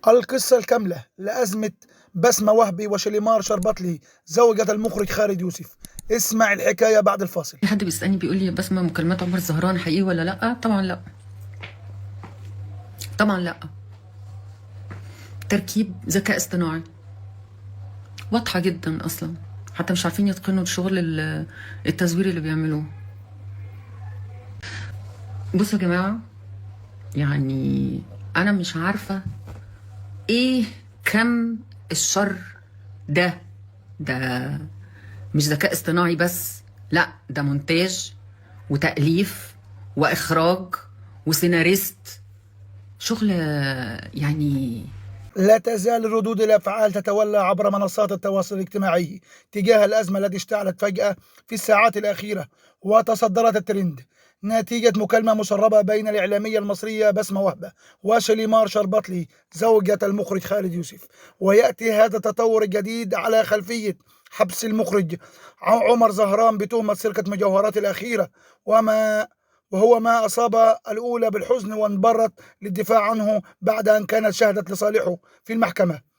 القصة الكاملة لأزمة بسمة وهبي وشليمار شربتلي زوجة المخرج خالد يوسف. اسمع الحكاية بعد الفاصل. في حد بيسألني بيقول لي بسمة مكالمات عمر الزهران حقيقي ولا لأ؟ طبعا لأ، طبعا لأ. تركيب ذكاء اصطناعي واضحة جدا أصلا، حتى مش عارفين يتقنوا الشغل التزويري اللي بيعملوه. بصوا يا جماعة، يعني أنا مش عارفة إيه كم الشر ده مش ذكاء اصطناعي بس، لأ ده مونتاج وتأليف وإخراج وسيناريست، شغل يعني. لا تزال ردود الأفعال تتولى عبر منصات التواصل الاجتماعي تجاه الأزمة التي اشتعلت فجأة في الساعات الأخيرة وتصدرت الترند نتيجة مكالمة مسربة بين الإعلامية المصرية بسمة وهبة وشليمار شربتلي زوجة المخرج خالد يوسف. ويأتي هذا التطور الجديد على خلفية حبس المخرج عمر زهران بتهمة سرقة مجوهرات الأخيرة، وهو ما أصاب الأولى بالحزن وانبرت للدفاع عنه بعد أن كانت شهدت لصالحه في المحكمة.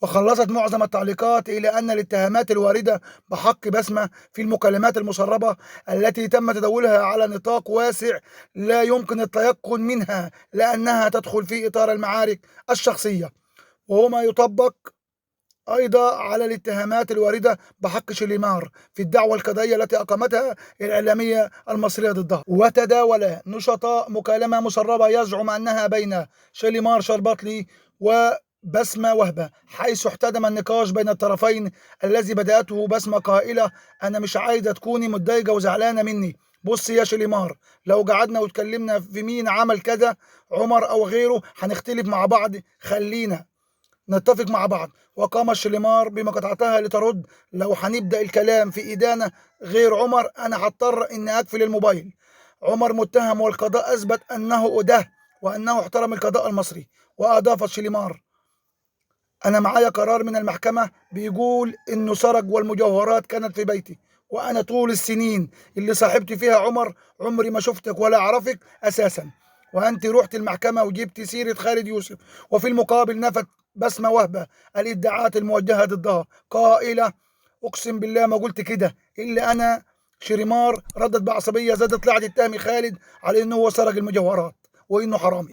وخلصت معظم التعليقات إلى أن الاتهامات الواردة بحق بسمة في المكالمات المسربة التي تم تداولها على نطاق واسع لا يمكن التيقن منها لأنها تدخل في إطار المعارك الشخصية، وهو ما يطبق أيضا على الاتهامات الواردة بحق شليمار في الدعوى القضائية التي أقامتها الإعلامية المصرية ضدها. وتداول نشطاء مكالمة مسربة يزعم أنها بين شليمار شربتلي وبسمة وهبة، حيث احتدم النقاش بين الطرفين الذي بدأته بسمة قائلة: أنا مش عايزة تكوني متضايقة وزعلانة مني، بصي يا شليمار، لو قعدنا واتكلمنا في مين عمل كذا عمر أو غيره هنختلف مع بعض، خلينا نتفق مع بعض. وقام شليمار بمقاطعتها لترد: لو هنبدأ الكلام في إدانة غير عمر أنا هضطر إني أقفل الموبايل، عمر متهم والقضاء أثبت أنه أداه وأنه احترم القضاء المصري. وأضافت شليمار: أنا معايا قرار من المحكمة بيقول إنه سرق والمجوهرات كانت في بيتي، وأنا طول السنين اللي صاحبت فيها عمر عمري ما شفتك ولا أعرفك أساسا، وأنت رحت المحكمة وجبت سيرة خالد يوسف. وفي المقابل نفت بسمة وهبة الادعاءات الموجهة ضدها قائلة: أقسم بالله ما قلت كده إلا أنا. شريمار ردت بعصبية زادت طلعت تتهم خالد على إنه هو سرق المجوهرات وإنه حرامي.